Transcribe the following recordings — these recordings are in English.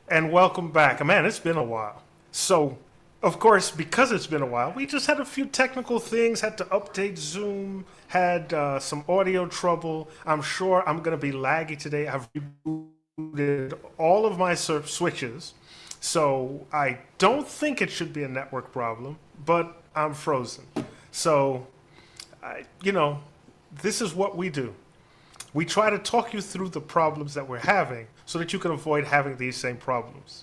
And welcome back. Man, it's been a while. So, of course, because it's been a while, we just had a few technical things, had to update Zoom, had some audio trouble. I'm sure I'm going to be laggy today. I've rebooted all of my switches, so I don't think it should be a network problem, but I'm frozen. So, you know, this is what we do. We try to talk you through the problems that we're having so that you can avoid having these same problems.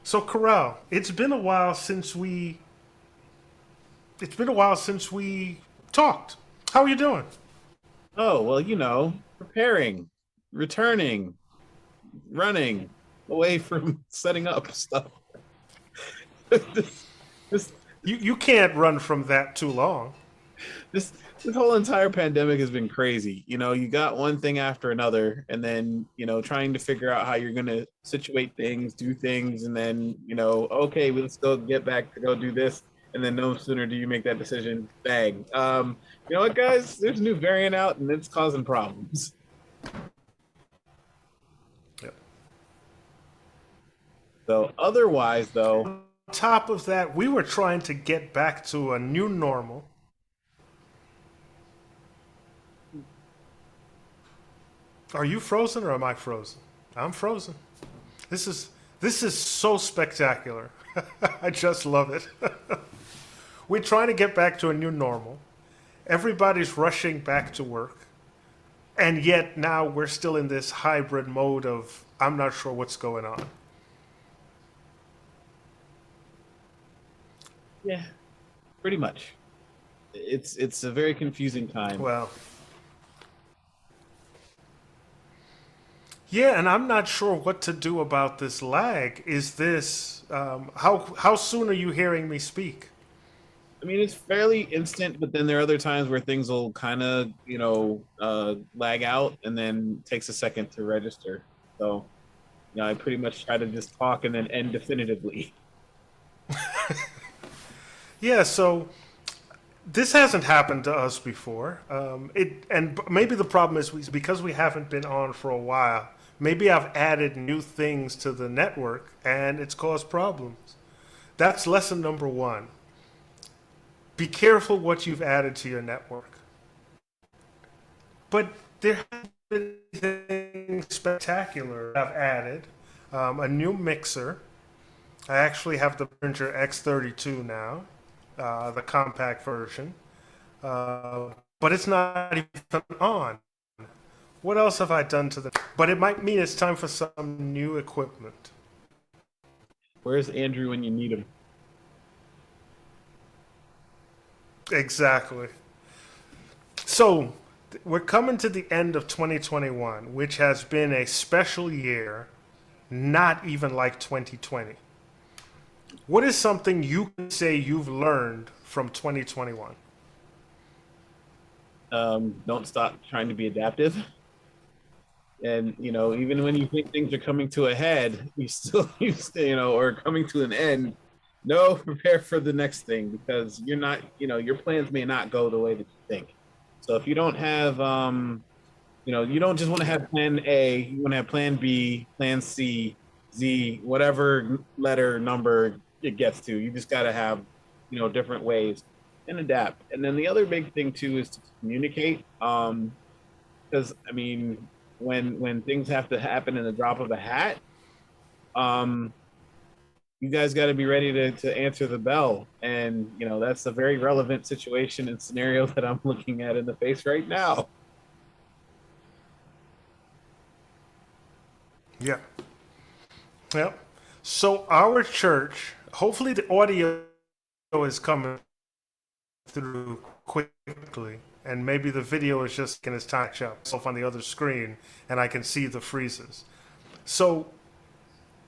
So, Corral, it's been a while since we talked. How are you doing? Oh, well, preparing, returning, running away from setting up stuff. this, You can't run from that too long. this, this whole entire pandemic has been crazy. You got one thing after another, and then, trying to figure out how you're going to situate things, do things, and then, okay, well, let's go get back to go do this. And then no sooner do you make that decision, bang. You know what, guys? There's a new variant out, and it's causing problems. Yep. So otherwise, though, On top of that, we were trying to get back to a new normal. Are you frozen or am I frozen? I'm frozen. This is this is so spectacular. I just love it. We're trying to get back to a new normal. Everybody's rushing back to work. And yet now we're still in this hybrid mode of I'm not sure what's going on. yeah, pretty much. It's a very confusing time. Well, yeah, and I'm not sure what to do about this lag. Is this how soon are you hearing me speak? I mean, it's fairly instant, but then there are other times where things will kind of, lag out and then takes a second to register. So, I pretty much try to just talk and then end definitively. Yeah, so this hasn't happened to us before. Maybe the problem is because we haven't been on for a while. Maybe I've added new things to the network and it's caused problems. That's lesson number one. Be careful what you've added to your network. But there have been things spectacular I've added. A new mixer. I actually have the Behringer X32 now, the compact version. But it's not even on. What else have I done to the? But it might mean it's time for some new equipment. Where's Andrew when you need him? Exactly. So we're coming to the end of 2021, which has been a special year, not even like 2020. What is something you can say you've learned from 2021? Don't stop trying to be adaptive. And even when you think things are coming to a head, or coming to an end, no, prepare for the next thing because you're not, your plans may not go the way that you think. So if you don't have, you don't just want to have plan A, you want to have plan B, plan C, Z, whatever letter number it gets to. You just got to have, different ways and adapt. And then the other big thing too is to communicate. Because I mean, when things have to happen in the drop of a hat, um, you guys got to be ready to answer the bell. And, that's a very relevant situation and scenario that I'm looking at in the face right now. Yeah. Yep. So our church, hopefully the audio is coming through quickly, and maybe the video is just getting its touch up itself on the other screen, and I can see the freezes. So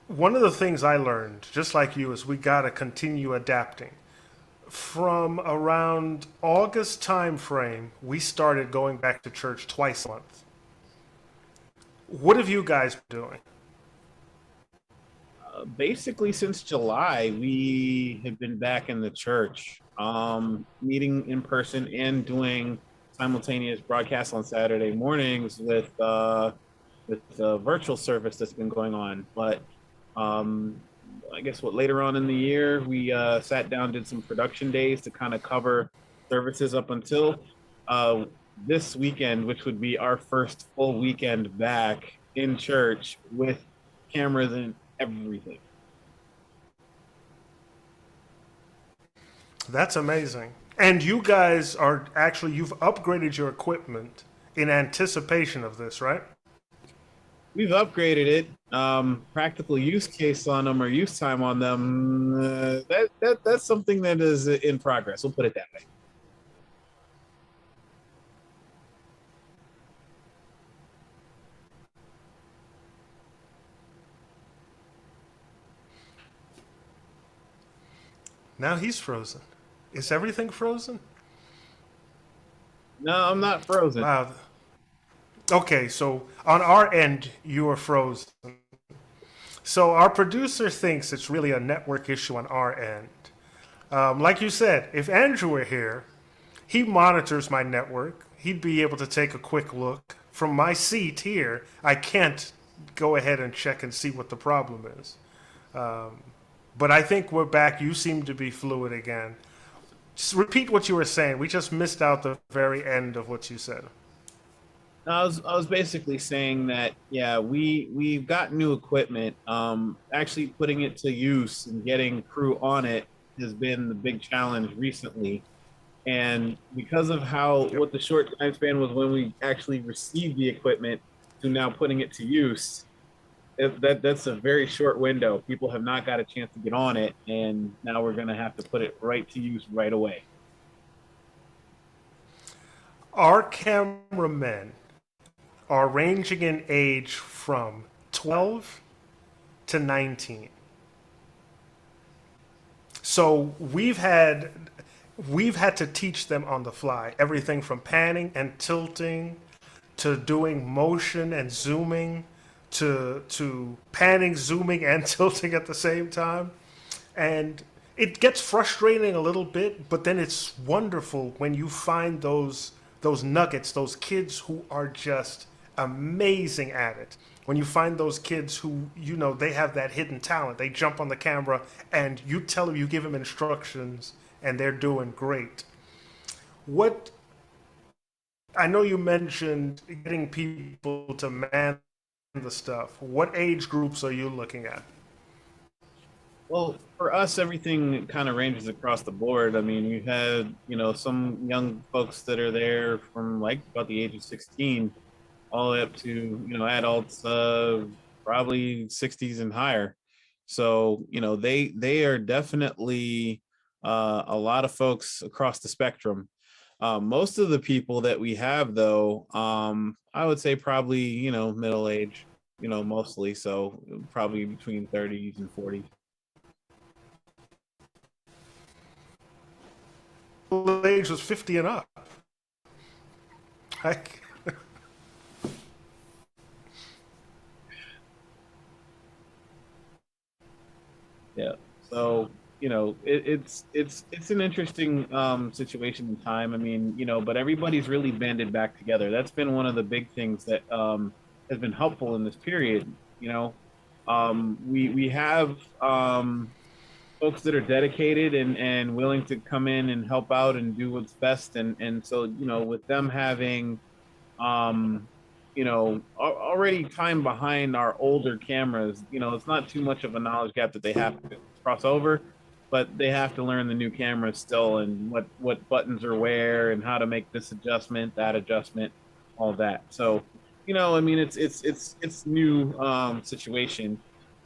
one of the things I learned, just like you, is we gotta continue adapting. From around August time frame, we started going back to church twice a month. What have you guys been doing? Basically, since July, we have been back in the church, meeting in person and doing simultaneous broadcasts on Saturday mornings with the virtual service that's been going on. But I guess later on in the year we sat down, did some production days to kind of cover services up until uh, this weekend, which would be our first full weekend back in church with cameras and everything. That's amazing. And you guys are actually, you've upgraded your equipment in anticipation of this, right? We've upgraded it. Practical use case on them or use time on them. That's something that is in progress. We'll put it that way. Now he's frozen. Is everything frozen? No, I'm not frozen. Wow. Okay, so on our end, you are frozen. So our producer thinks it's really a network issue on our end. Like you said, if Andrew were here, he monitors my network. He'd be able to take a quick look. From my seat here, I can't go ahead and check and see what the problem is. But I think we're back. You seem to be fluid again. Just repeat what you were saying. We just missed out the very end of what you said. I was basically saying that yeah, we've got new equipment. Actually putting it to use and getting crew on it has been the big challenge recently. And because of how Yep. what the short time span was when we actually received the equipment to now putting it to use, that's a very short window. People have not got a chance to get on it, and now we're going to have to put it right to use right away. Our cameramen are ranging in age from 12 to 19. So we've had to teach them on the fly everything from panning and tilting to doing motion and zooming to panning, zooming, and tilting at the same time. And it gets frustrating a little bit, but then it's wonderful when you find those nuggets, those kids who are just amazing at it. When you find those kids who, they have that hidden talent, they jump on the camera and you tell them, you give them instructions, and they're doing great. What I know you mentioned getting people to man the stuff. What age groups are you looking at? Well, for us, everything kind of ranges across the board. I mean, you had, some young folks that are there from like about the age of 16 all the way up to, adults, probably 60s and higher. So, they are definitely a lot of folks across the spectrum. Most of the people that we have, though, I would say probably, middle age, mostly. So probably between 30s and 40s. The age was 50 and up. Like, Yeah. So, it's an interesting situation in time. I mean, but everybody's really banded back together. That's been one of the big things that has been helpful in this period. We have folks that are dedicated and willing to come in and help out and do what's best. And so, with them having um, already time behind our older cameras, it's not too much of a knowledge gap that they have to cross over, but they have to learn the new cameras still and what buttons are where and how to make this adjustment, that adjustment, all that. So, I mean, it's new situation.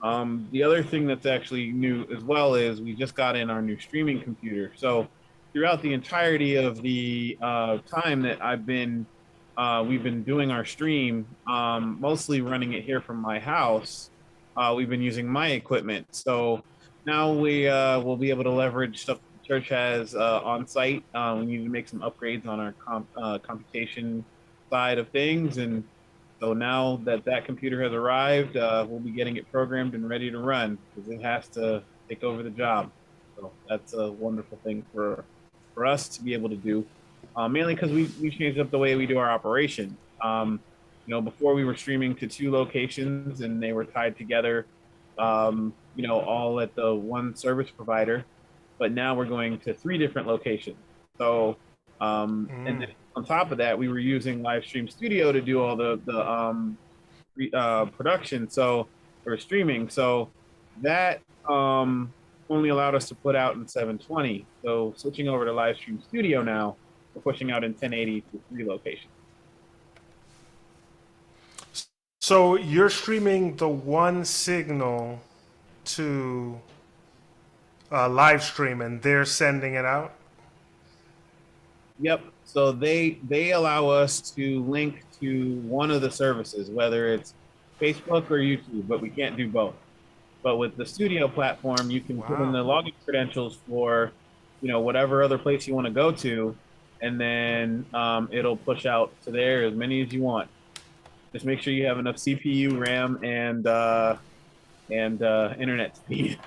The other thing that's actually new as well is we just got in our new streaming computer. So throughout the entirety of the time that we've been doing our stream, mostly running it here from my house. We've been using my equipment. So now we will be able to leverage stuff the church has on site. We need to make some upgrades on our computation side of things. And so now that that computer has arrived, we'll be getting it programmed and ready to run because it has to take over the job. So that's a wonderful thing for us to be able to do, mainly because we changed up the way we do our operation. Before we were streaming to two locations and they were tied together all at the one service provider. But now we're going to 3 different locations. So, and then on top of that, we were using Livestream Studio to do all the production. So, or streaming. So that only allowed us to put out in 720. So switching over to Livestream Studio now, we're pushing out in 1080 to 3 locations. So you're streaming the one signal to live stream, and they're sending it out. Yep. So they allow us to link to one of the services, whether it's Facebook or YouTube, but we can't do both. But with the studio platform, you can put in the login credentials for, whatever other place you want to go to, and then it'll push out to there as many as you want. Just make sure you have enough CPU, RAM, and internet speed.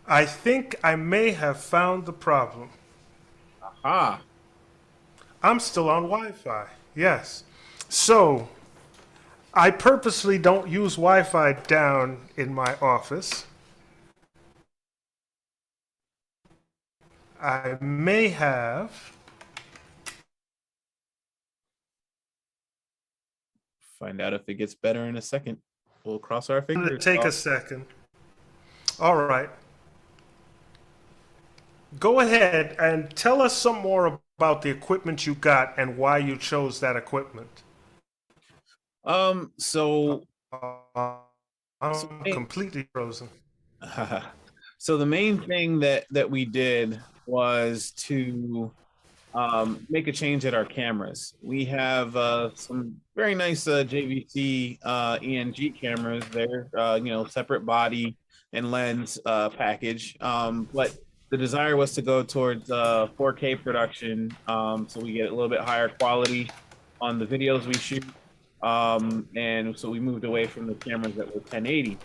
I think I may have found the problem. Aha. I'm still on Wi-Fi. Yes. So I purposely don't use Wi-Fi down in my office. I may have. Find out if it gets better in a second. We'll cross our fingers. Take a second. All right. Go ahead and tell us some more about the equipment you got and why you chose that equipment. So I'm completely frozen. So the main thing that we did was to make a change at our cameras. We have some very nice JVC ENG cameras there, separate body and lens package. But the desire was to go towards 4K production, so we get a little bit higher quality on the videos we shoot. And so we moved away from the cameras that were 1080.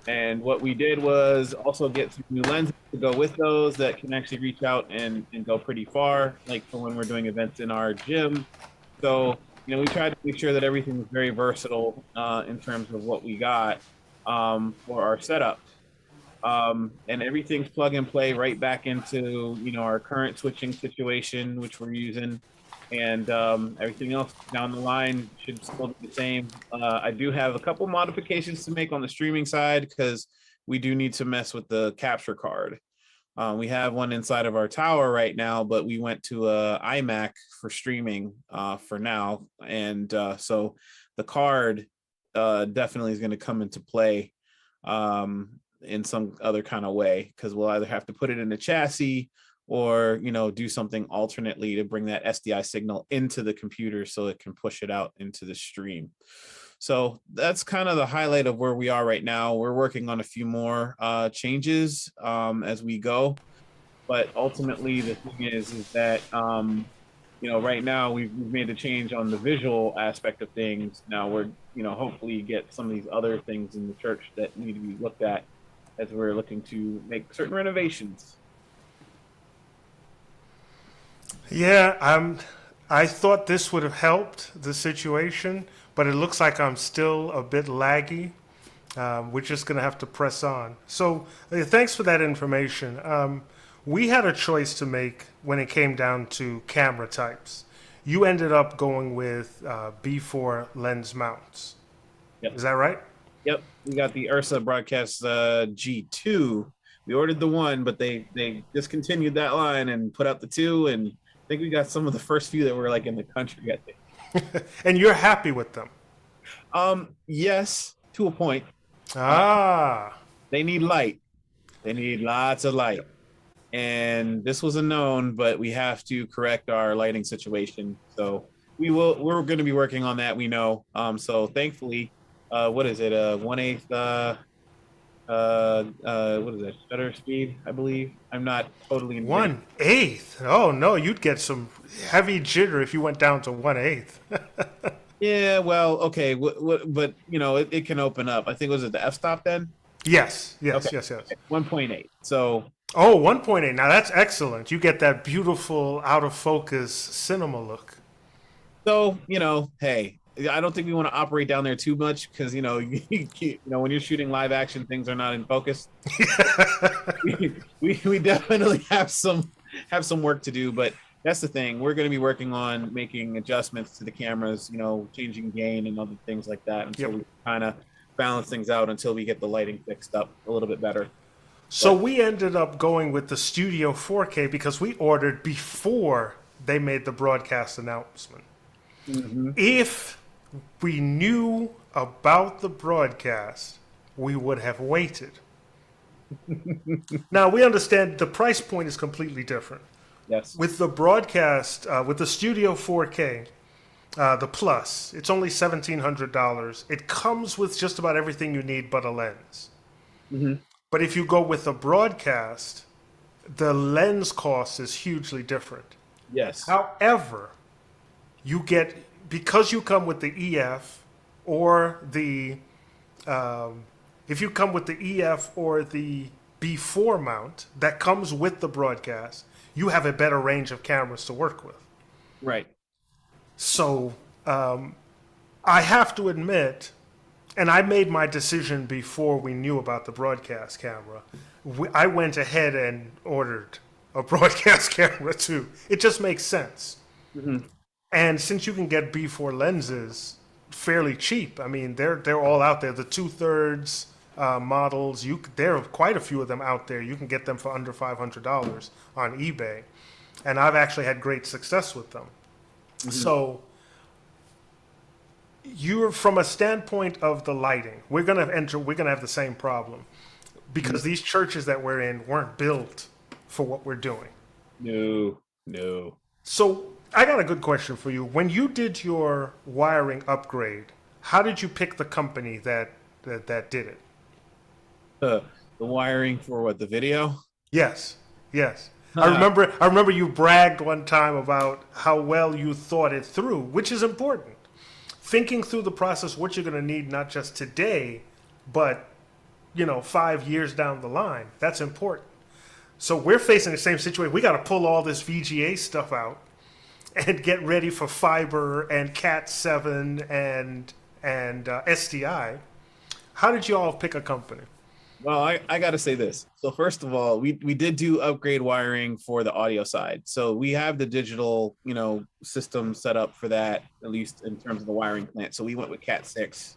And what we did was also get some new lenses to go with those that can actually reach out and go pretty far, like for when we're doing events in our gym. So, we tried to make sure that everything was very versatile in terms of what we got for our setup. And everything's plug and play right back into, our current switching situation, which we're using. And everything else down the line should still be the same. I do have a couple modifications to make on the streaming side because we do need to mess with the capture card. We have one inside of our tower right now, but we went to a iMac for streaming for now. And so the card definitely is going to come into play in some other kind of way, because we'll either have to put it in a chassis or do something alternately to bring that SDI signal into the computer so it can push it out into the stream. So that's kind of the highlight of where we are right now. We're working on a few more changes as we go, but ultimately the thing is that right now we've made a change on the visual aspect of things. Now we're hopefully get some of these other things in the church that need to be looked at as we're looking to make certain renovations. Yeah, I thought this would have helped the situation, but it looks like I'm still a bit laggy. We're just going to have to press on. So thanks for that information. We had a choice to make when it came down to camera types. You ended up going with B4 lens mounts. Yep. Is that right? Yep. We got the Ursa Broadcast G2. We ordered the 1, but they discontinued that line and put out the 2, and I think we got some of the first few that were like in the country, I think. And you're happy with them? Yes, to a point. They need light. They need lots of light. And this was a known, but we have to correct our lighting situation. So we're going to be working on that, we know. So thankfully, what is it? 1/8 what is that, shutter speed, I believe. I'm not totally 1/8. Oh no, you'd get some heavy jitter if you went down to 1/8. Yeah, well, okay, but it can open up. I think, was it the f-stop then? Yes. Okay. Yes. 1.8. So 1.8. Now that's excellent. You get that beautiful out of focus cinema look. So, hey, I don't think we want to operate down there too much because when you're shooting live action, things are not in focus. We definitely have some work to do, but that's the thing. We're going to be working on making adjustments to the cameras, changing gain and other things like that until Yep. we kind of balance things out until we get the lighting fixed up a little bit better. So But we ended up going with the Studio 4K because we ordered before they made the broadcast announcement. mhm. If we knew about the broadcast, we would have waited. Now, we understand the price point is completely different. Yes. With the broadcast, with the Studio 4K, the Plus, it's only $1,700. It comes with just about everything you need but a lens. Hmm. But if you go with the broadcast, the lens cost is hugely different. Yes. However, you get, because you come with the EF or the if you come with the EF or the B4 mount that comes with the broadcast, you have a better range of cameras to work with. Right. So I have to admit, and I made my decision before we knew about the broadcast camera. I went ahead and ordered a broadcast camera too. It just makes sense. Hmm. And since you can get B4 lenses fairly cheap, I mean they're all out there. The 2/3 models, there are quite a few of them out there. You can get them for under $500 on eBay, and I've actually had great success with them. Hmm. So you're from a standpoint of the lighting, we're gonna have the same problem because these churches that we're in weren't built for what we're doing. No. No. So I got a good question for you. When you did your wiring upgrade, how did you pick the company that did it? The wiring for what, the video? Yes, yes. I remember you bragged one time about how well you thought it through, which is important. Thinking through the process, what you're going to need, not just today, but 5 years down the line. That's important. So we're facing the same situation. We got to pull all this VGA stuff out and get ready for fiber and Cat 7 and SDI. How did you all pick a company? Well, I got to say this. So first of all, we did do upgrade wiring for the audio side. So we have the digital, system set up for that, at least in terms of the wiring plant. So we went with Cat 6,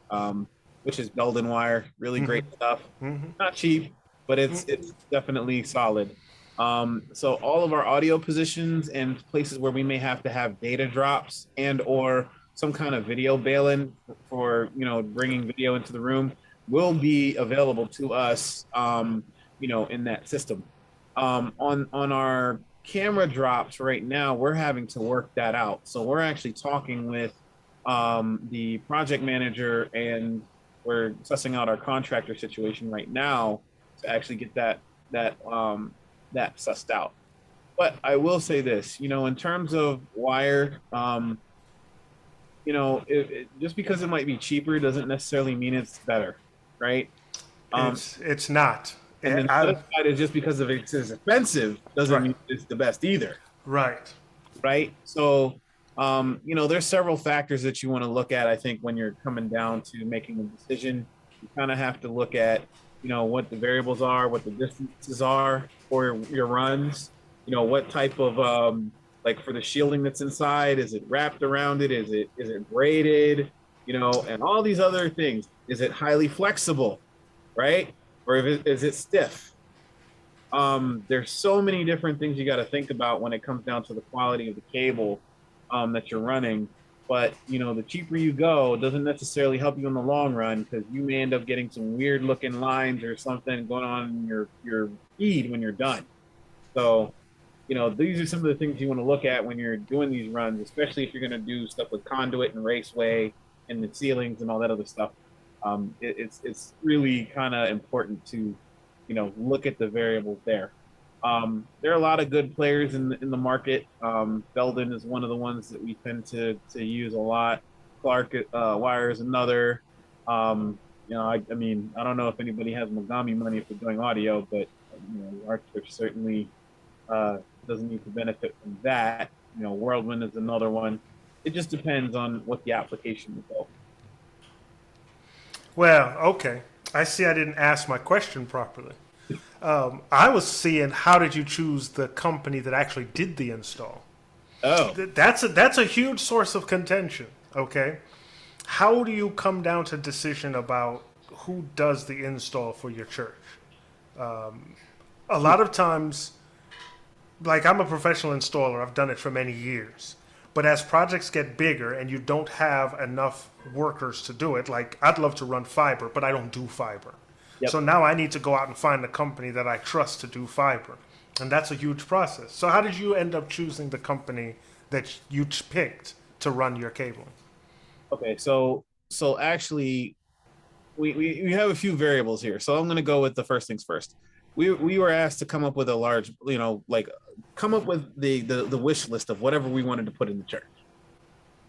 which is Belden wire, really great stuff. Not cheap, but it's definitely solid. So all of our audio positions and places where we may have to have data drops and or some kind of video bail-in for bringing video into the room will be available to us, in that system. On our camera drops right now, we're having to work that out. So we're actually talking with the project manager, and we're sussing out our contractor situation right now to actually get that sussed out. But I will say this, in terms of wire, just because it might be cheaper doesn't necessarily mean it's better, right? Um, It's not. and then the other side is just because of it's expensive doesn't Right, mean it's the best either, right. right? So, there's several factors that you want to look at. I think when you're coming down to making a decision, you kind of have to look at, what the variables are, what the distances are for your runs, what type of like for the shielding that's inside, is it wrapped around it? Is it braided? And all these other things. Is it highly flexible, right? Or is it stiff? There's so many different things you got to think about when it comes down to the quality of the cable that you're running. But the cheaper you go doesn't necessarily help you in the long run because you may end up getting some weird looking lines or something going on in your feed when you're done. So, these are some of the things you want to look at when you're doing these runs, especially if you're going to do stuff with conduit and raceway and the ceilings and all that other stuff. It's really kind of important to look at the variables there. There are a lot of good players in the market. Belden is one of the ones that we tend to use a lot. Clark Wire is another. I mean, I don't know if anybody has Mogami money for doing audio, but Archer certainly doesn't need to benefit from that. Whirlwind is another one. It just depends on what the application is. Well, okay. I see I didn't ask my question properly. I was seeing how did you choose the company that actually did the install? Oh, That's a huge source of contention. Okay, how do you come down to decision about who does the install for your church? A lot of times, like I'm a professional installer, I've done it for many years. But as projects get bigger and you don't have enough workers to do it, like I'd love to run fiber, but I don't do fiber. yep. So now I need to go out and find a company that I trust to do fiber. And that's a huge process. So how did you end up choosing the company that you picked to run your cabling? Okay, so actually, we have a few variables here. So I'm going to go with the first things first. We were asked to come up with a large, like come up with the wish list of whatever we wanted to put in the church,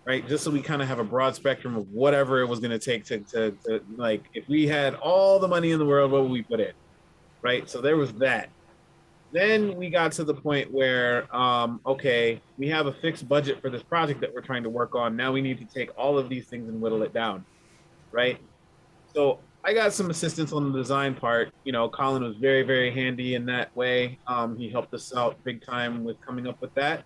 right? Just so we kind of have a broad spectrum of whatever it was going to take to like if we had all the money in the world, what would we put in, right? So there was that. Then we got to the point where, okay, we have a fixed budget for this project that we're trying to work on. Now we need to take all of these things and whittle it down, right? So I got some assistance on the design part. Colin was very, very handy in that way. He helped us out big time with coming up with that.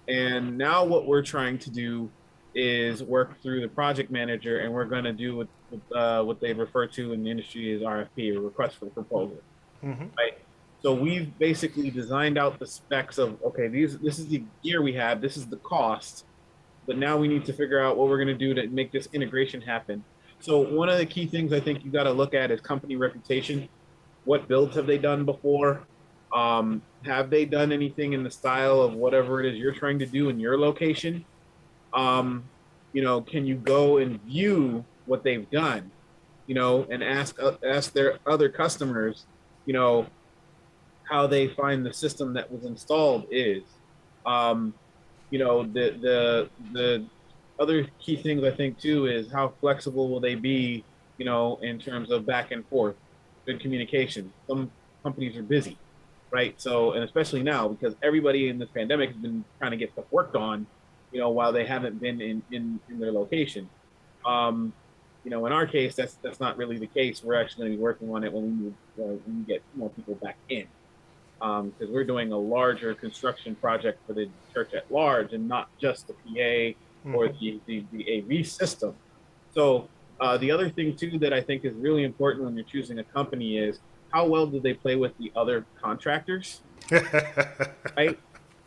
And now what we're trying to do is work through the project manager, and we're going to do what they refer to in the industry as RFP, or request for proposal, Mm-hmm. right? So we've basically designed out the specs of, okay, this is the gear we have, this is the cost, but now we need to figure out what we're going to do to make this integration happen. So one of the key things I think you got to look at is company reputation. What builds have they done before? Have they done anything in the style of whatever it is you're trying to do in your location? Can you go and view what they've done? And ask their other customers, you know, how they find the system that was installed is. Um, the other key things I think too is how flexible will they be, in terms of back and forth, good communication. Some companies are busy, right? So, and especially now because everybody in this pandemic has been trying to get stuff worked on, while they haven't been in their location. In our case, that's not really the case. We're actually going to be working on it when we get more people back in, because we're doing a larger construction project for the church at large and not just the PA or the AV system. So the other thing too that I think is really important when you're choosing a company is how well do they play with the other contractors, right?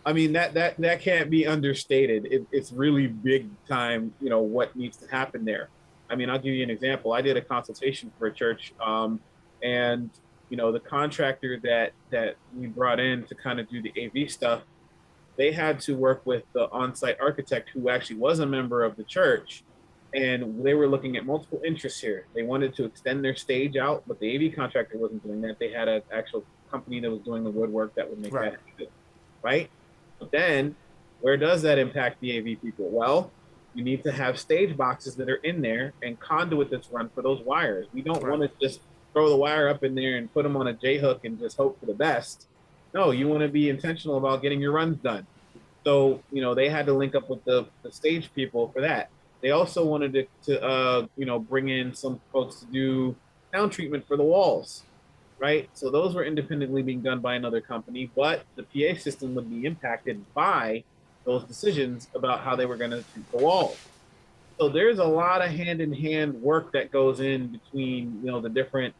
I mean that can't be understated. It's really big time. What needs to happen there. I mean, I'll give you an example. I did a consultation for a church, and the contractor that we brought in to kind of do the AV stuff, they had to work with the on-site architect who actually was a member of the church, and they were looking at multiple interests here. They wanted to extend their stage out, but the AV contractor wasn't doing that. They had an actual company that was doing the woodwork that would make that happen, right? But then, where does that impact the AV people? Well, you need to have stage boxes that are in there and conduit that's run for those wires. We don't want to just throw the wire up in there and put them on a J hook and just hope for the best. No, you want to be intentional about getting your runs done. So, they had to link up with the stage people for that. They also wanted to bring in some folks to do sound treatment for the walls, right? So those were independently being done by another company, but the PA system would be impacted by those decisions about how they were going to treat the walls. So there's a lot of hand-in-hand work that goes in between, the different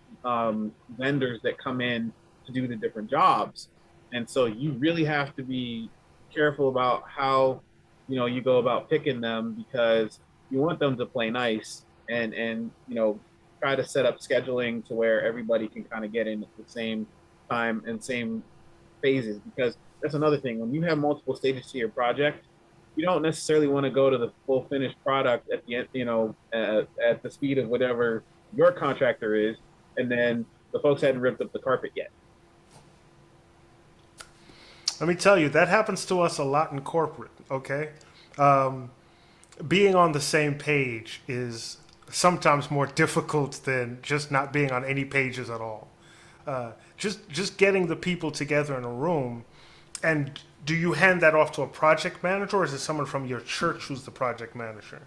vendors that come in to do the different jobs. And so you really have to be careful about how, you go about picking them, because you want them to play nice and try to set up scheduling to where everybody can kind of get in at the same time and same phases, because that's another thing. When you have multiple stages to your project, you don't necessarily want to go to the full finished product at the end, at the speed of whatever your contractor is, and then the folks hadn't ripped up the carpet yet. Let me tell you, that happens to us a lot in corporate, okay? Being on the same page is sometimes more difficult than just not being on any pages at all. Just getting the people together in a room And do you hand that off to a project manager, or is it someone from your church who's the project manager?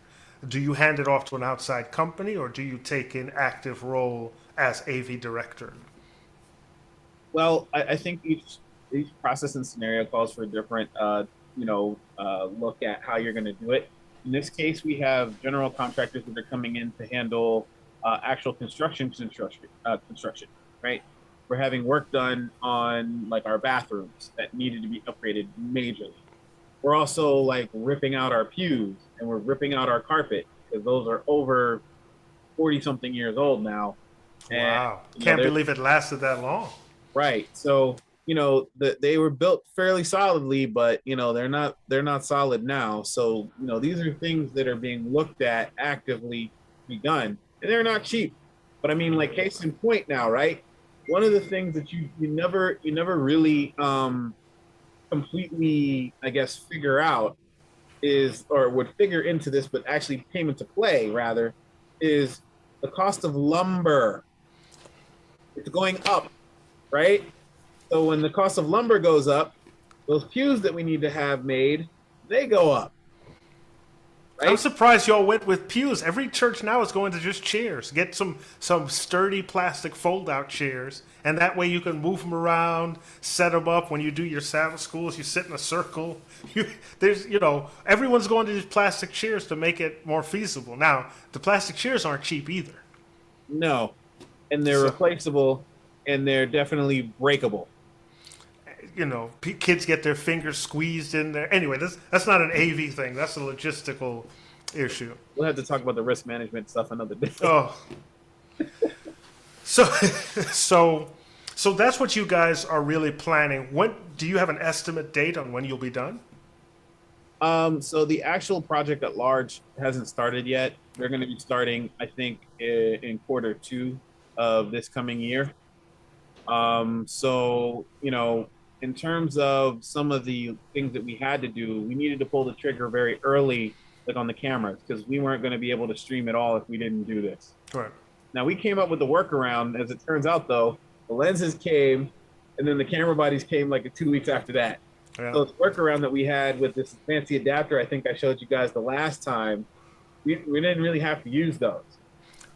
Do you hand it off to an outside company, or do you take an active role as AV director? Well, I think each process and scenario calls for a different look at how you're going to do it. In this case, we have general contractors that are coming in to handle actual construction, right? We're having work done on like our bathrooms that needed to be upgraded majorly. We're also like ripping out our pews and we're ripping out our carpet because those are over 40 something years old now. And Wow. Can't they're believe it lasted that long. right. So, they were built fairly solidly, but they're not solid now. So, these are things that are being looked at actively to be done. And they're not cheap. But I mean, like case in point now, right? One of the things that you never really completely, I guess, figure out is, or would figure into this, but actually came into play rather, is the cost of lumber. It's going up, right? So when the cost of lumber goes up, those pews that we need to have made, they go up, I'm right? surprised y'all went with pews. Every church now is going to just chairs. Get some sturdy plastic fold-out chairs, and that way you can move them around, set them up. When you do your Sabbath schools, you sit in a circle. Everyone's going to these plastic chairs to make it more feasible. Now, the plastic chairs aren't cheap either. No, and they're So, replaceable, and they're definitely breakable. kids get their fingers squeezed in there. Anyway, that's not an AV thing. That's a logistical issue. We'll have to talk about the risk management stuff another day. Oh, so so so that's what you guys are really planning. When do you have an estimate date on when you'll be done? So the actual project at large hasn't started yet. They're going to be starting, I think, in quarter two of this coming year. So, in terms of some of the things that we had to do, we needed to pull the trigger very early, like on the cameras, because we weren't going to be able to stream it all if we didn't do this. Right. Now, we came up with the workaround. As it turns out, though, the lenses came, and then the camera bodies came like 2 weeks after that. Yeah. So, the workaround that we had with this fancy adapter, I think I showed you guys the last time, we didn't really have to use those.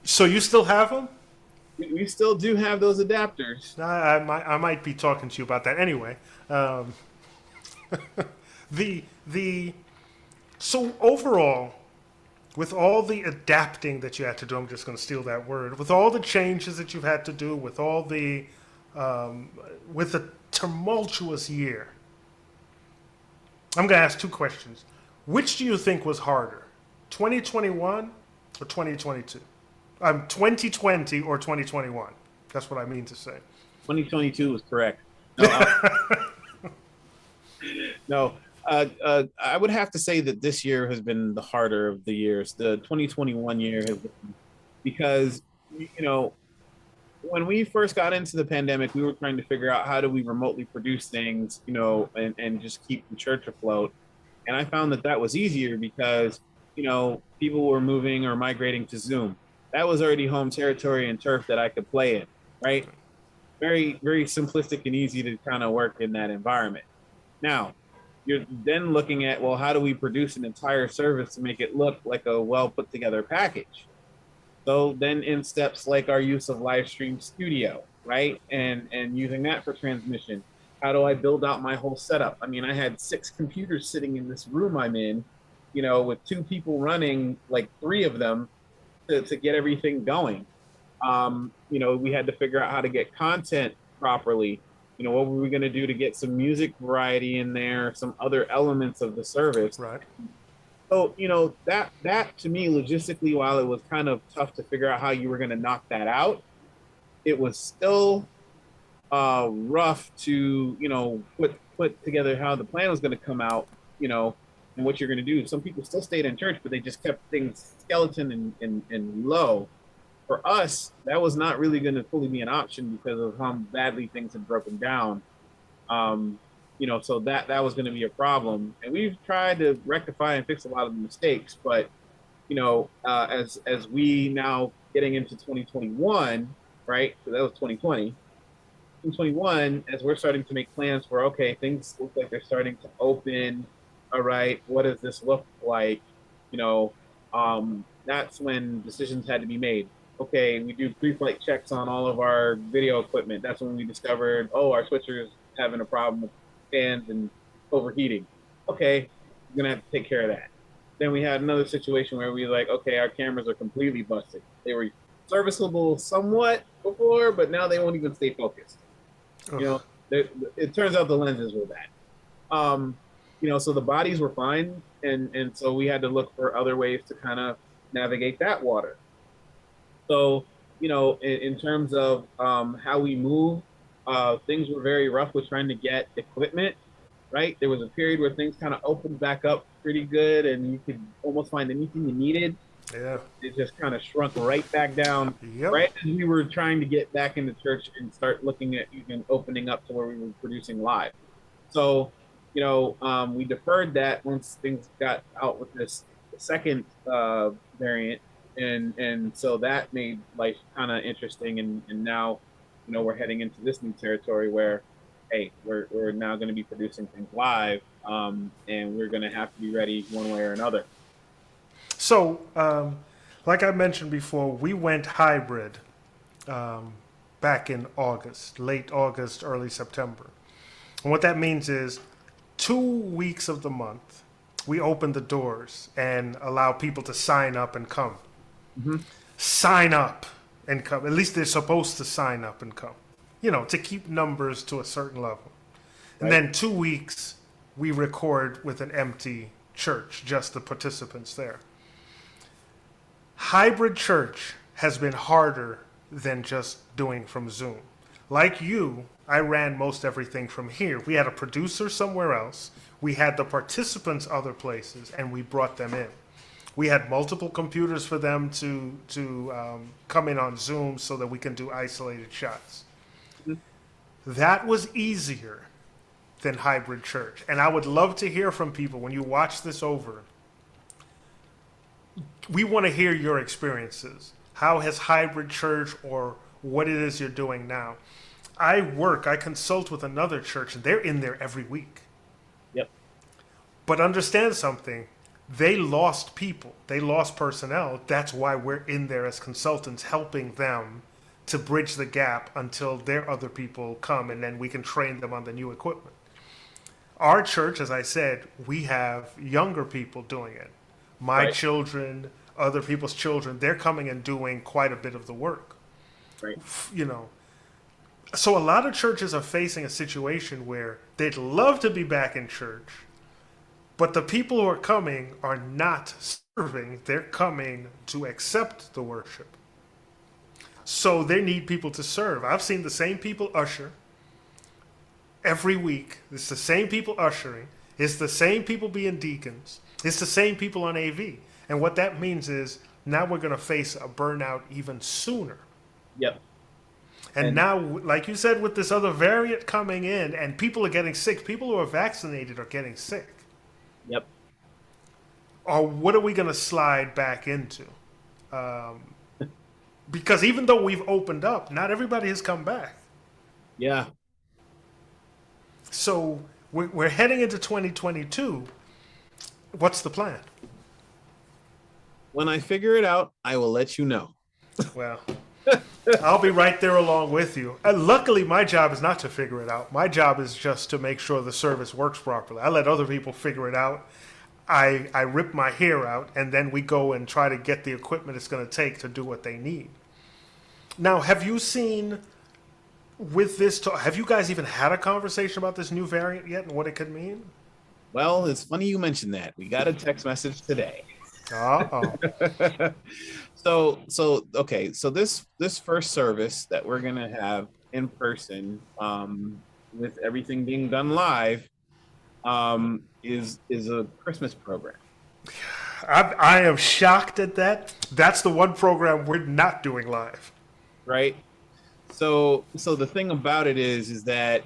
So you still have them? We still do have those adapters. I might be talking to you about that anyway. The so overall, with all the adapting that you had to do, I'm just going to steal that word. With all the changes that you've had to do, with all the with a tumultuous year, I'm going to ask two questions. Which do you think was harder, 2021 or 2022? 2020 or 2021. That's what I mean to say. 2022 was correct. No, no. I would have to say that this year has been the harder of the years. The 2021 year has been because, when we first got into the pandemic, we were trying to figure out how do we remotely produce things, and just keep the church afloat. And I found that was easier because, people were moving or migrating to Zoom. That was already home territory and turf that I could play in, right? Very, very simplistic and easy to kind of work in that environment. Now, you're then looking at, well, how do we produce an entire service to make it look like a well put together package? So then in steps like our use of live stream studio, right? And using that for transmission. How do I build out my whole setup? I mean, I had 6 computers sitting in this room I'm in, with 2 people running, like 3 of them to get everything going. We had to figure out how to get content properly. What were we going to do to get some music variety in there, some other elements of the service? Right. So, that to me, logistically, while it was kind of tough to figure out how you were going to knock that out, it was still rough to, put together how the plan was going to come out, and what you're going to do. Some people still stayed in church, but they just kept things skeleton and low. For us, that was not really going to fully be an option because of how badly things had broken down. So that was going to be a problem. And we've tried to rectify and fix a lot of the mistakes. But, as we now getting into 2021, right? So that was 2020. 2021, as we're starting to make plans for, okay, things look like they're starting to open. All right, what does this look like? You know, that's when decisions had to be made. Okay, we do pre-flight checks on all of our video equipment. That's when we discovered, oh, our switcher's having a problem with fans and overheating. Okay, we're gonna have to take care of that. Then we had another situation where we were like, okay, our cameras are completely busted. They were serviceable somewhat before, but now they won't even stay focused. You know, it turns out the lenses were bad. So the bodies were fine, and so we had to look for other ways to kind of navigate that water. So, in terms of how we move, things were very rough with trying to get equipment, right? There was a period where things kind of opened back up pretty good and you could almost find anything you needed. Yeah. It just kind of shrunk right back down. Yep. Right as we were trying to get back into church and start looking at even opening up to where we were producing live. So, we deferred that once things got out with this second variant. And so that made life kind of interesting. And now, we're heading into this new territory where, hey, we're now going to be producing things live, and we're going to have to be ready one way or another. So, like I mentioned before, we went hybrid back in August, late August, early September. And what that means is 2 weeks of the month, we open the doors and allow people to sign up and come. Mm-hmm. Sign up and come. At least they're supposed to sign up and come, to keep numbers to a certain level. And then 2 weeks, we record with an empty church, just the participants there. Hybrid church has been harder than just doing from Zoom. Like you, I ran most everything from here. We had a producer somewhere else. We had the participants other places, and we brought them in. We had multiple computers for them to come in on Zoom so that we can do isolated shots. Mm-hmm. That was easier than hybrid church. And I would love to hear from people when you watch this over. We want to hear your experiences. How has hybrid church or what it is you're doing now? I consult with another church, and they're in there every week. Yep. But understand something. They lost people. They lost personnel. That's why we're in there as consultants helping them to bridge the gap until their other people come, and then we can train them on the new equipment. Our church, as I said, we have younger people doing it. My children, other people's children, they're coming and doing quite a bit of the work. Right. So a lot of churches are facing a situation where they'd love to be back in church, but the people who are coming are not serving. They're coming to accept the worship. So they need people to serve. I've seen the same people usher every week. It's the same people ushering. It's the same people being deacons. It's the same people on AV. And what that means is now we're going to face a burnout even sooner. Yep. And now, like you said, with this other variant coming in and people are getting sick, people who are vaccinated are getting sick. Yep. Or what are we going to slide back into? Because even though we've opened up, not everybody has come back. Yeah. So we're heading into 2022. What's the plan? When I figure it out, I will let you know. Well, I'll be right there along with you. And luckily, my job is not to figure it out. My job is just to make sure the service works properly. I let other people figure it out. I rip my hair out, and then we go and try to get the equipment it's going to take to do what they need. Now, have you seen with this, have you guys even had a conversation about this new variant yet and what it could mean? Well, it's funny you mentioned that. We got a text message today. Uh-oh. Okay. So this first service that we're gonna have in person, with everything being done live, is a Christmas program. I am shocked at that. That's the one program we're not doing live. Right. So the thing about it is that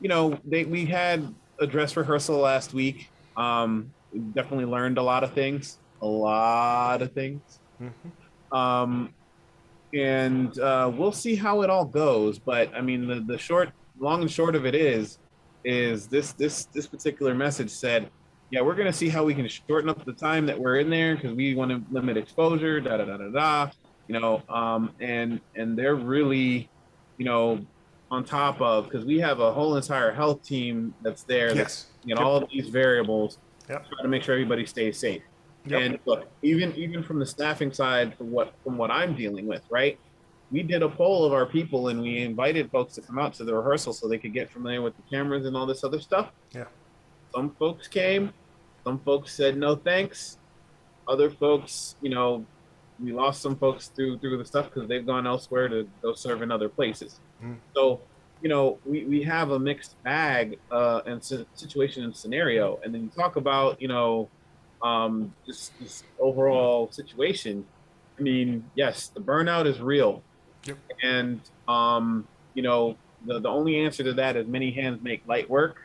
we had a dress rehearsal last week. We definitely learned a lot of things. Mm-hmm. and we'll see how it all goes. But I mean, the long and short of it is this particular message said, yeah, we're gonna see how we can shorten up the time that we're in there because we want to limit exposure, da da da da da. And they're really, you know, on top of, because we have a whole entire health team that's there that, Yes. Yep. all of these variables, Yep. try to make sure everybody stays safe. Yep. And look, even from the staffing side, from what I'm dealing with, right? We did a poll of our people and we invited folks to come out to the rehearsal so they could get familiar with the cameras and all this other stuff. Yeah. Some folks came, some folks said no thanks. Other folks, we lost some folks through the stuff because they've gone elsewhere to go serve in other places. So, we have a mixed bag and situation and scenario. And then you talk about, this overall situation. I mean, yes, the burnout is real. Yep. And, the only answer to that is many hands make light work.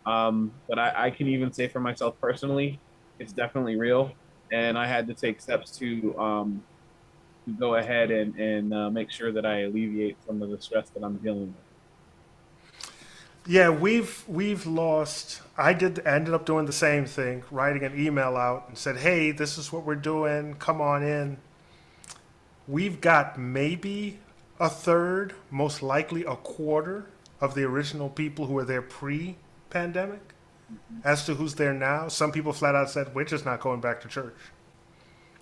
But I can even say for myself personally, it's definitely real. And I had to take steps to go ahead and make sure that I alleviate some of the stress that I'm dealing with. Yeah, we've lost. Ended up doing the same thing, writing an email out and said, "Hey, this is what we're doing. Come on in." We've got maybe a third, most likely a quarter of the original people who were there pre-pandemic. As to who's there now, some people flat out said, "We're just not going back to church."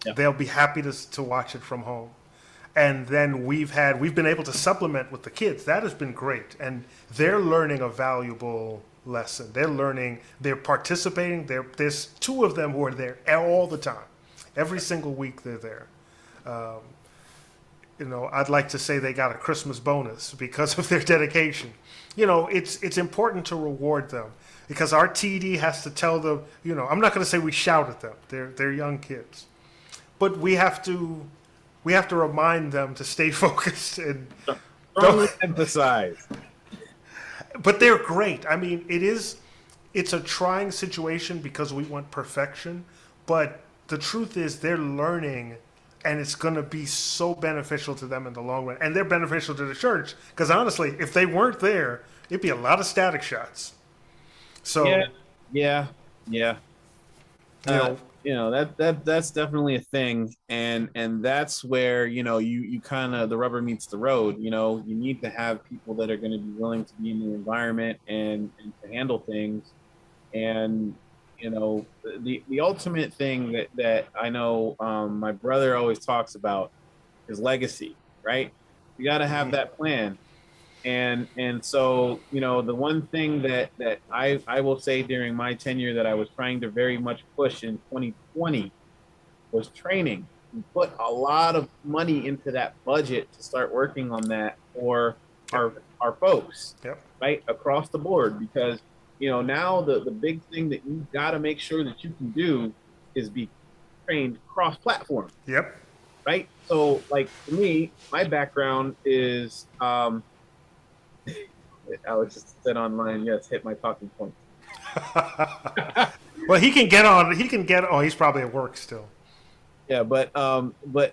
Yeah. They'll be happy to watch it from home. And then we've been able to supplement with the kids. That has been great. And they're learning a valuable lesson. They're participating. There's two of them who are there all the time. Every single week they're there. I'd like to say they got a Christmas bonus because of their dedication. It's important to reward them because our TD has to tell them, I'm not going to say we shout at them. They're young kids. But we have to remind them to stay focused and strongly emphasize. But they're great. I mean, it's a trying situation because we want perfection, but the truth is they're learning and it's going to be so beneficial to them in the long run. And they're beneficial to the church because honestly, if they weren't there, it'd be a lot of static shots. So yeah. That's definitely a thing, and that's where you kind of, the rubber meets the road. You need to have people that are going to be willing to be in the environment and to handle things. And the ultimate thing that I know my brother always talks about is legacy, right? You got to have that plan. And so, the one thing that I will say during my tenure that I was trying to very much push in 2020 was training. We put a lot of money into that budget to start working on that for our folks, Yep. right, across the board. Because, now the big thing that you've got to make sure that you can do is be trained cross-platform. Yep. Right? So, like, for me, my background is... Alex just said online, yes, hit my talking point. Well, he can get on. Oh, he's probably at work still. Yeah, but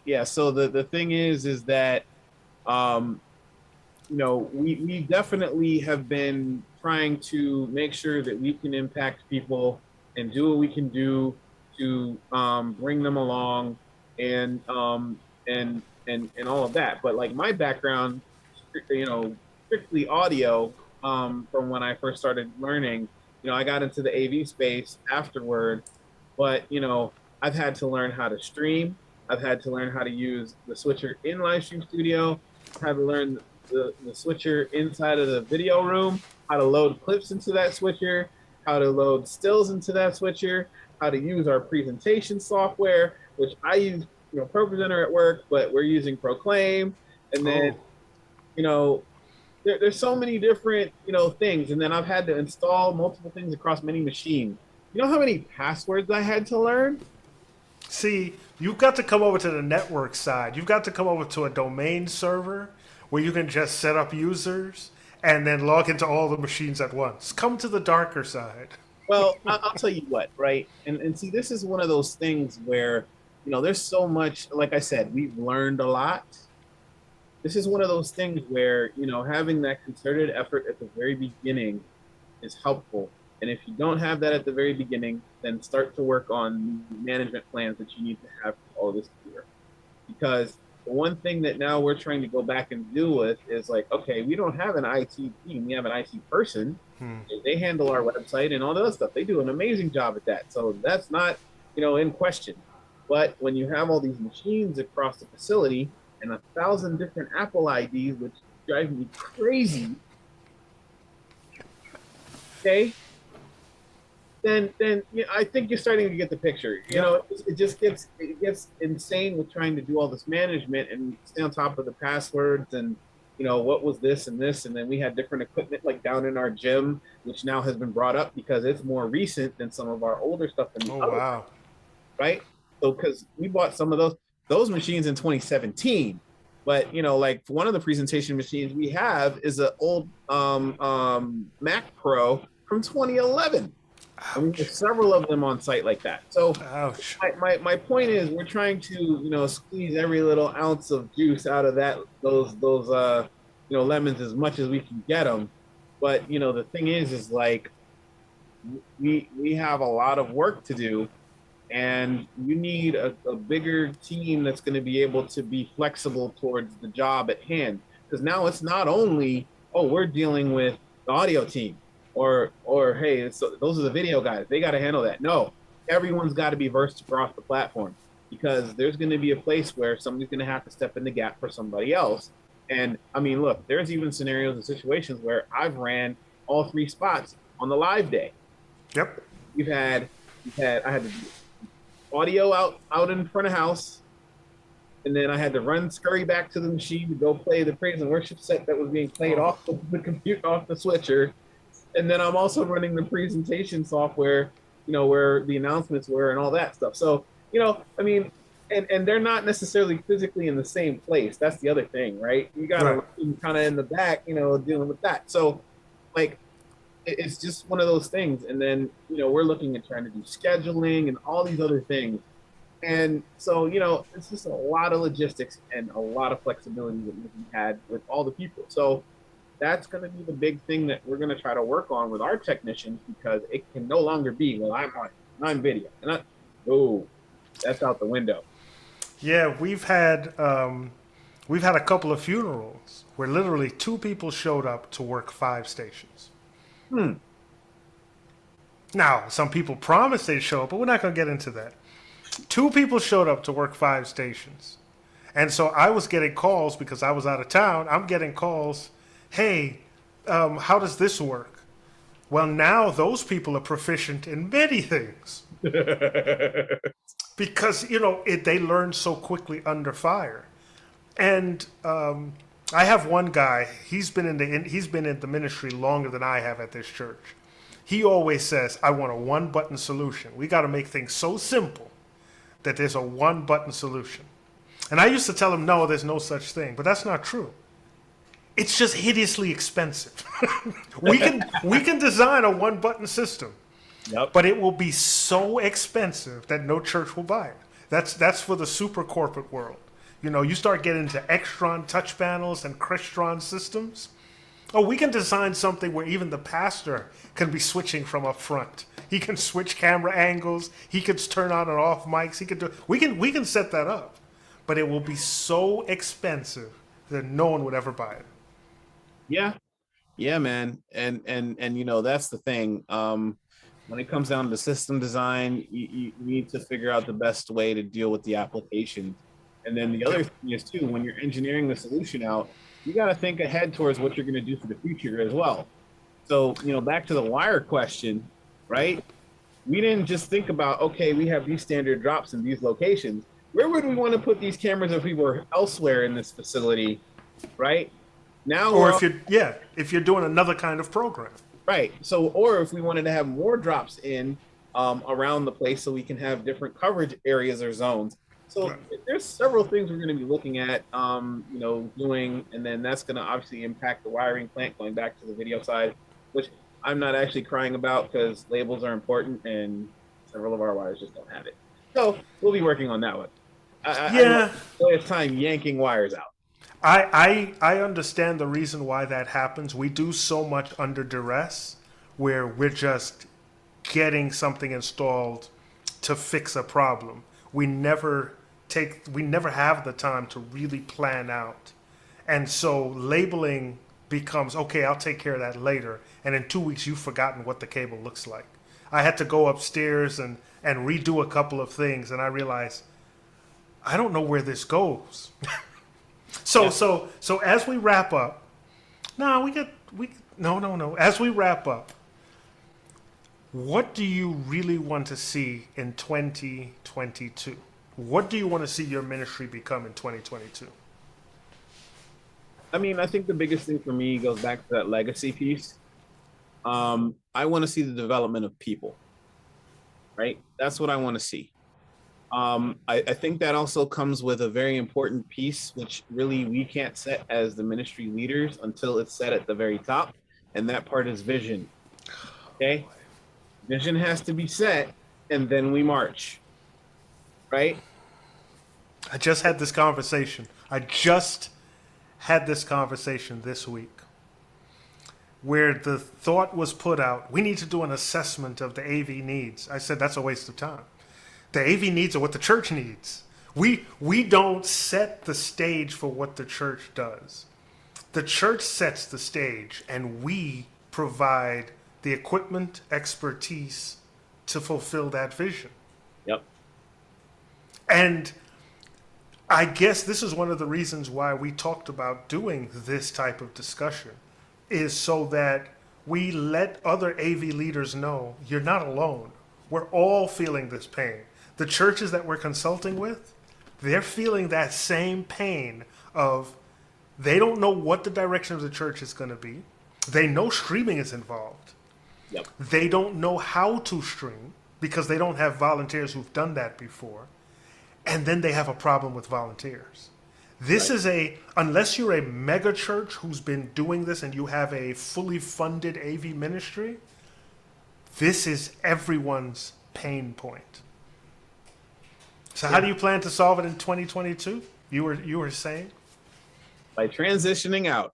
yeah. So the thing is that, we definitely have been trying to make sure that we can impact people and do what we can do to bring them along and all of that. But like my background, strictly audio from when I first started learning. I got into the AV space afterward, but I've had to learn how to stream. I've had to learn how to use the switcher in Livestream Studio. I've had to learn the switcher inside of the video room, how to load clips into that switcher, how to load stills into that switcher, how to use our presentation software, which I use, ProPresenter at work, but we're using Proclaim. And then, there's so many different, things. And then I've had to install multiple things across many machines. You know how many passwords I had to learn? See, you've got to come over to the network side. You've got to come over to a domain server where you can just set up users and then log into all the machines at once. Come to the darker side. Well, I'll tell you what, right? And see, this is one of those things where, there's so much, like I said, we've learned a lot. this is one of those things where, having that concerted effort at the very beginning is helpful. And if you don't have that at the very beginning, then start to work on management plans that you need to have for all this year. Because the one thing that now we're trying to go back and deal with is like, okay, we don't have an IT team, we have an IT person. They handle our website and all the other stuff. They do an amazing job at that. So that's not, in question. But when you have all these machines across the facility and 1,000 different Apple IDs, which drive me crazy, okay, then I think you're starting to get the picture. It just gets insane with trying to do all this management and stay on top of the passwords and what was this and this, and then we had different equipment like down in our gym, which now has been brought up because it's more recent than some of our older stuff. Wow! Right? So because we bought some of those machines in 2017. But like one of the presentation machines we have is an old Mac Pro from 2011. And we have several of them on site like that. So my point is we're trying to, squeeze every little ounce of juice out of those lemons as much as we can get them. But, the thing is like we have a lot of work to do, and you need a bigger team that's going to be able to be flexible towards the job at hand. Because now it's not only, we're dealing with the audio team. Or hey, those are the video guys. They got to handle that. No, everyone's got to be versed across the platform, because there's going to be a place where somebody's going to have to step in the gap for somebody else. And I mean, look, there's even scenarios and situations where I've ran all 3 spots on the live day. Yep. I had to do audio out in front of house, and then I had to scurry back to the machine to go play the praise and worship set that was being played off the computer, off the switcher. And then I'm also running the presentation software, where the announcements were and all that stuff. So, I mean, and they're not necessarily physically in the same place. That's the other thing, right? You got to kind of in the back, dealing with that. So, like, it's just one of those things. And then, we're looking at trying to do scheduling and all these other things. And so, it's just a lot of logistics and a lot of flexibility that we had with all the people. So, that's going to be the big thing that we're going to try to work on with our technicians, because it can no longer be, well, I'm video, and that's out the window. Yeah, we've had a couple of funerals where literally 2 people showed up to work 5 stations. Now, some people promised they'd show up, but we're not going to get into that. 2 people showed up to work 5 stations, and so I was getting calls because I was out of town. I'm getting calls. Hey, how does this work? Well, now those people are proficient in many things because they learn so quickly under fire. And I have one guy. He's been in the ministry longer than I have at this church. He always says, "I want a one-button solution. We got to make things so simple that there's a one-button solution." And I used to tell him, "No, there's no such thing," but that's not true. It's just hideously expensive. we can design a one-button system, but it will be so expensive that no church will buy it. That's for the super corporate world. You start getting into Extron touch panels and Crestron systems. We can design something where even the pastor can be switching from up front. He can switch camera angles. He can turn on and off mics. We can set that up, but it will be so expensive that no one would ever buy it. Yeah, man. And that's the thing. When it comes down to system design, you need to figure out the best way to deal with the application. And then the other thing is too, when you're engineering the solution out, you got to think ahead towards what you're going to do for the future as well. So, back to the wire question, right? We didn't just think about, okay, we have these standard drops in these locations. Where would we want to put these cameras if we were elsewhere in this facility, right? Now, or if you're doing another kind of program, right? So, or if we wanted to have more drops in around the place, so we can have different coverage areas or zones. So there's several things we're going to be looking at, doing, and then that's going to obviously impact the wiring plant. Going back to the video side, which I'm not actually crying about because labels are important, and several of our wires just don't have it. So we'll be working on that one. I it's time yanking wires out. I understand the reason why that happens. We do so much under duress where we're just getting something installed to fix a problem. We never have the time to really plan out. And so labeling becomes, okay, I'll take care of that later. And in 2 weeks, you've forgotten what the cable looks like. I had to go upstairs and redo a couple of things, and I realized I don't know where this goes. So Yeah. so as we wrap up, no, we get we no no no. As we wrap up, what do you really want to see in 2022? What do you want to see your ministry become in 2022? I mean, I think the biggest thing for me goes back to that legacy piece. I want to see the development of people, right? That's what I want to see. I think that also comes with a very important piece, which really we can't set as the ministry leaders until it's set at the very top. And that part is vision. Okay. Vision has to be set and then we march, right? I just had this conversation. I just had this conversation this week where the thought was put out, we need to do an assessment of the AV needs. I said that's a waste of time. The AV needs are what the church needs. We don't set the stage for what the church does. The church sets the stage and we provide the equipment, expertise to fulfill that vision. Yep. And I guess this is one of the reasons why we talked about doing this type of discussion, is so that we let other AV leaders know you're not alone. We're all feeling this pain. The churches that we're consulting with, they're feeling that same pain of they don't know what the direction of the church is going to be. They know streaming is involved. Yep. They don't know how to stream because they don't have volunteers who've done that before. And then they have a problem with volunteers. This Right. is unless you're a mega church who's been doing this and you have a fully funded AV ministry, this is everyone's pain point. So how do you plan to solve it in 2022? You were saying? By transitioning out.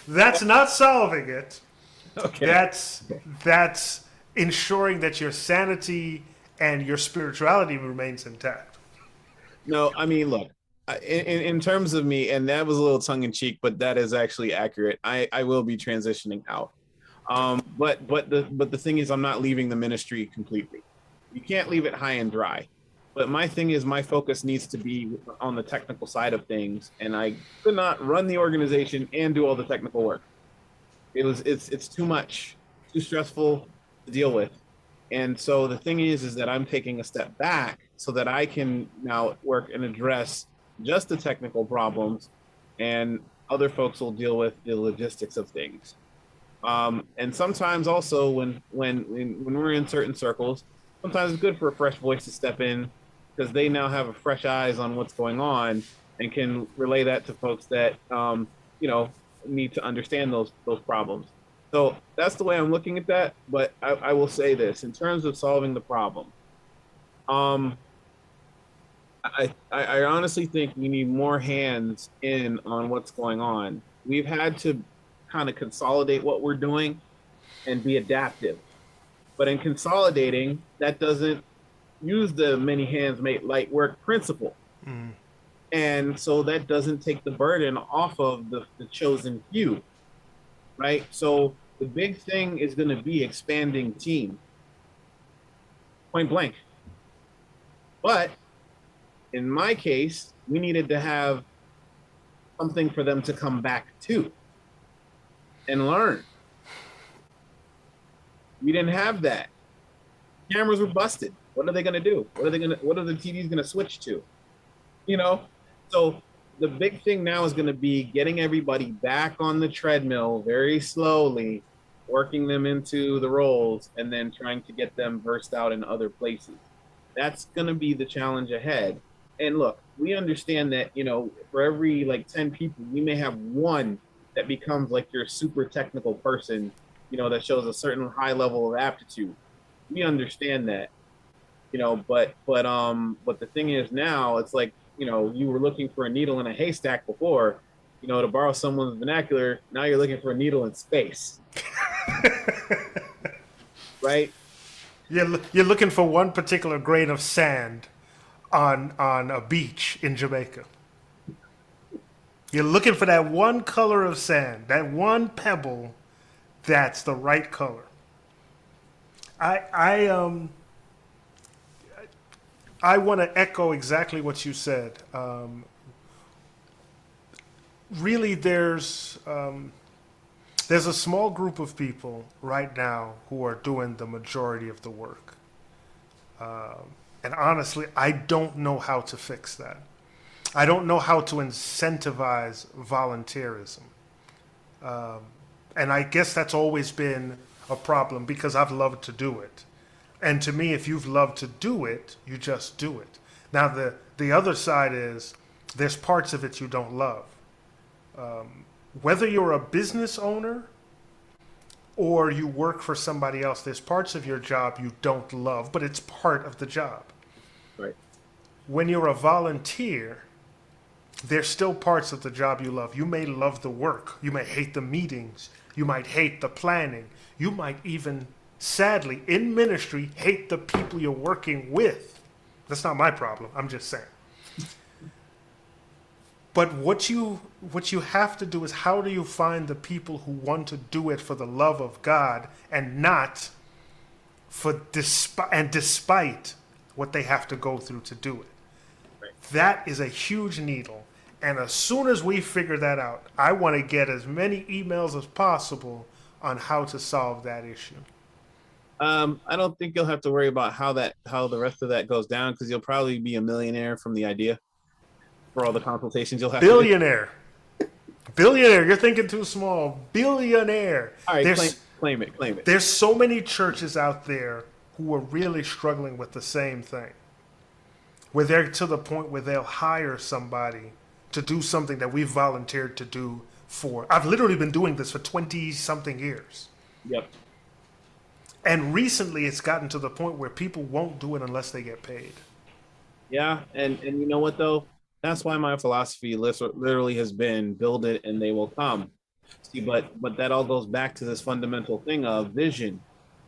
That's not solving it. Okay. That's ensuring that your sanity and your spirituality remains intact. No, I mean, look, in terms of me, and that was a little tongue in cheek, but that is actually accurate. I will be transitioning out. But the thing is, I'm not leaving the ministry completely. You can't leave it high and dry. But my thing is, my focus needs to be on the technical side of things, and I could not run the organization and do all the technical work. It's too much, too stressful to deal with. And so the thing is that I'm taking a step back so that I can now work and address just the technical problems, and other folks will deal with the logistics of things. And sometimes also when we're in certain circles, sometimes it's good for a fresh voice to step in because they now have a fresh eyes on what's going on and can relay that to folks that need to understand those problems. So that's the way I'm looking at that. But I will say this in terms of solving the problem. I honestly think we need more hands in on what's going on. We've had to kind of consolidate what we're doing and be adaptive. But in consolidating, that doesn't use the many hands make light work principle. Mm. And so that doesn't take the burden off of the chosen few, right? So the big thing is going to be expanding team, point blank. But in my case, we needed to have something for them to come back to and learn. We didn't have that. Cameras were busted. What are they going to do? What are the TVs going to switch to? So the big thing now is going to be getting everybody back on the treadmill very slowly, working them into the roles, and then trying to get them versed out in other places. That's going to be the challenge ahead. And look, we understand that, for every 10 people, we may have one that becomes like your super technical person, that shows a certain high level of aptitude. We understand that, but the thing is now it's like you were looking for a needle in a haystack before, to borrow someone's vernacular, now you're looking for a needle in space, right? You're looking for one particular grain of sand on a beach in Jamaica. You're looking for that one color of sand, that one pebble that's the right color. I I want to echo exactly what you said. Really, there's a small group of people right now who are doing the majority of the work, and honestly, I don't know how to fix that. I don't know how to incentivize volunteerism. And I guess that's always been a problem because I've loved to do it. And to me, if you've loved to do it, you just do it. Now, the other side is there's parts of it you don't love. Whether you're a business owner or you work for somebody else, there's parts of your job you don't love, but it's part of the job. Right. When you're a volunteer, there's still parts of the job you love. You may love the work. You may hate the meetings. You might hate the planning. You might even, sadly, in ministry, hate the people you're working with. That's not my problem. I'm just saying. But what you have to do is, how do you find the people who want to do it for the love of God and not despite what they have to go through to do it? Right. That is a huge needle. And as soon as we figure that out, I want to get as many emails as possible on how to solve that issue. I don't think you'll have to worry about how the rest of that goes down, because you'll probably be a millionaire from the idea for all the consultations you'll have Billionaire. Billionaire. You're thinking too small. Billionaire. All right, claim it. There's so many churches out there who are really struggling with the same thing, where they're to the point where they'll hire somebody to do something that we've volunteered to do for. I've literally been doing this for 20-something years. Yep. And recently it's gotten to the point where people won't do it unless they get paid. Yeah, and you know what, though? That's why my philosophy literally has been build it and they will come. See, but that all goes back to this fundamental thing of vision.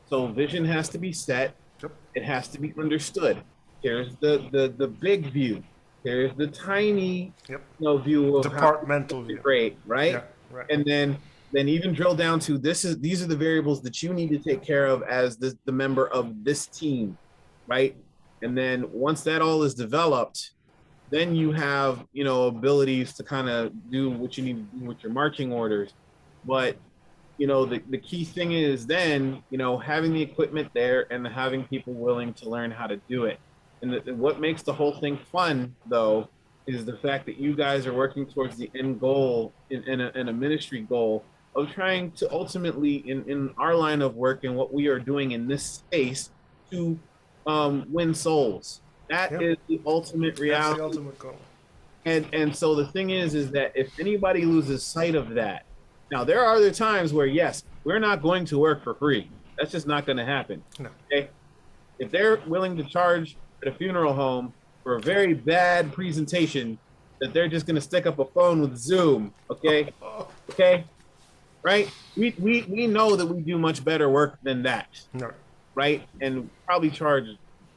So vision has to be set. Yep. It has to be understood. Here's the big view. Here's the tiny view of departmental view. Great, right? Yeah, right. And then even drill down to these are the variables that you need to take care of as the member of this team, right? And then once that all is developed, then you have abilities to kind of do what you need to do with your marching orders. But the key thing is then having the equipment there and having people willing to learn how to do it. And what makes the whole thing fun, though, is the fact that you guys are working towards the end goal in a ministry goal of trying to ultimately, in our line of work and what we are doing in this space, to win souls. That is the ultimate reality. That's the ultimate goal. And so the thing is that if anybody loses sight of that, now there are other times where, yes, we're not going to work for free. That's just not going to happen. No. Okay? If they're willing to charge at a funeral home for a very bad presentation, that they're just going to stick up a phone with Zoom, okay? Okay? Right? We know that we do much better work than that. No. Right? And probably charge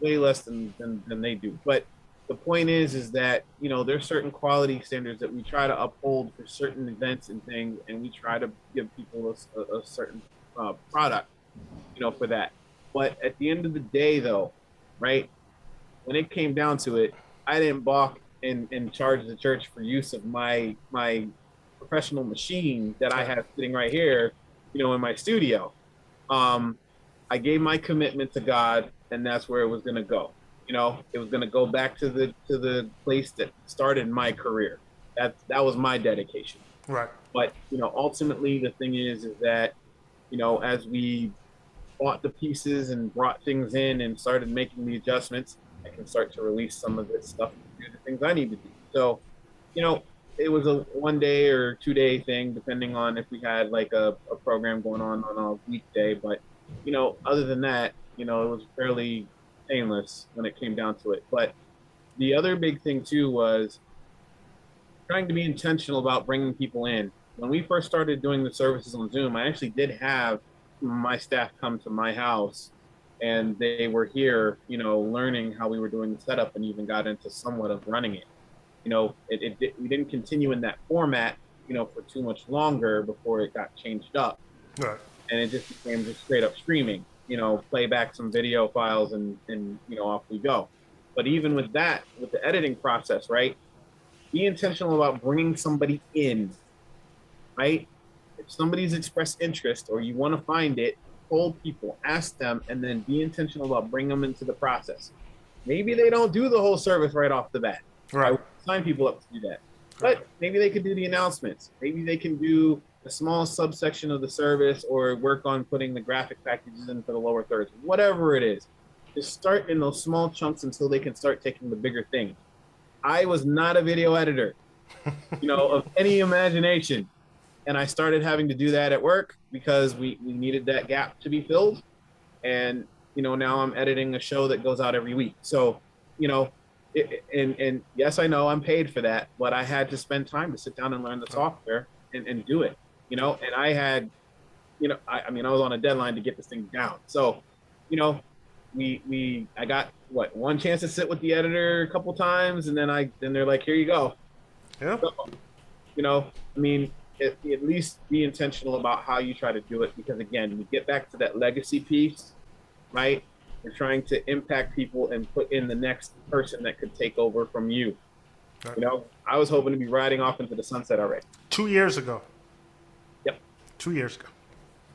way less than they do. But the point is that, there's certain quality standards that we try to uphold for certain events and things, and we try to give people a certain product, for that. But at the end of the day, though, right, when it came down to it, I didn't balk and charge the church for use of my professional machine that I have sitting right here, in my studio. I gave my commitment to God, and that's where it was going to go. It was going to go back to the place that started my career. That was my dedication. Right. But ultimately, the thing is that as we bought the pieces and brought things in and started making the adjustments, I can start to release some of this stuff and do the things I need to do. So, it was a 1 day or 2 day thing, depending on if we had like a program going on a weekday. But other than that, it was fairly painless when it came down to it. But the other big thing too was trying to be intentional about bringing people in. When we first started doing the services on Zoom, I actually did have my staff come to my house, and they were here, learning how we were doing the setup, and even got into somewhat of running it. We didn't continue in that format, for too much longer before it got changed up. Right. And it just became just straight up streaming, play back some video files and off we go. But even with that, with the editing process, right? Be intentional about bringing somebody in, right? If somebody's expressed interest or you want to find it, poll people, ask them, and then be intentional about bringing them into the process. Maybe they don't do the whole service right off the bat. Right. I would sign people up to do that. But maybe they could do the announcements. Maybe they can do a small subsection of the service or work on putting the graphic packages in for the lower thirds. Whatever it is, just start in those small chunks until they can start taking the bigger things. I was not a video editor, of any imagination. And I started having to do that at work because we needed that gap to be filled. And, now I'm editing a show that goes out every week. So, and yes, I know I'm paid for that, but I had to spend time to sit down and learn the software and do it, and I had, I was on a deadline to get this thing down. So, I got one chance to sit with the editor a couple times, and then they're like, here you go. Yeah. So, at least be intentional about how you try to do it, because again, we get back to that legacy piece, right? We're trying to impact people and put in the next person that could take over from you. Right. I was hoping to be riding off into the sunset already. 2 years ago. Yep. 2 years ago.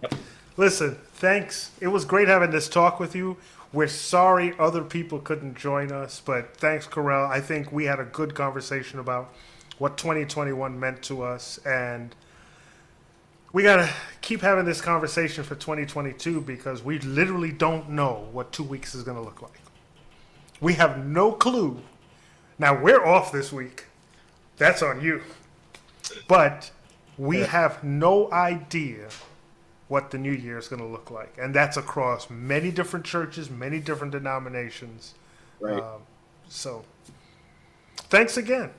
Yep. Listen, thanks. It was great having this talk with you. We're sorry other people couldn't join us, but thanks, Corel. I think we had a good conversation about what 2021 meant to us, and we got to keep having this conversation for 2022 because we literally don't know what 2 weeks is going to look like. We have no clue. Now, we're off this week. That's on you. But we have no idea what the new year is going to look like. And that's across many different churches, many different denominations. Right. So, thanks again.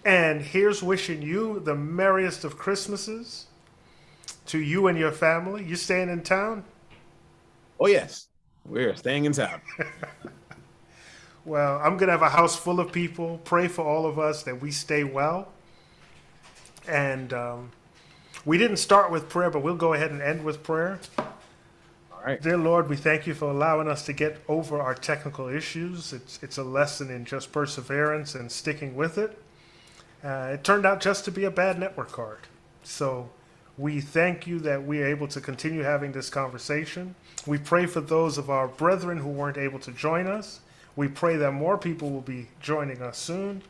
And here's wishing you the merriest of Christmases. To you and your family. You staying in town? Oh, yes. We're staying in town. Well, I'm going to have a house full of people. Pray for all of us that we stay well. And we didn't start with prayer, but we'll go ahead and end with prayer. All right. Dear Lord, we thank you for allowing us to get over our technical issues. It's a lesson in just perseverance and sticking with it. It turned out just to be a bad network card. So we thank you that we are able to continue having this conversation. We pray for those of our brethren who weren't able to join us. We pray that more people will be joining us soon.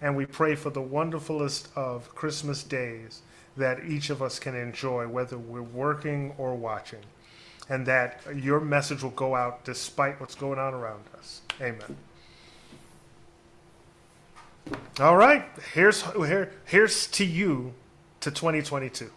And we pray for the wonderfulest of Christmas days that each of us can enjoy, whether we're working or watching. And that your message will go out despite what's going on around us. Amen. All right. Here's to you to 2022.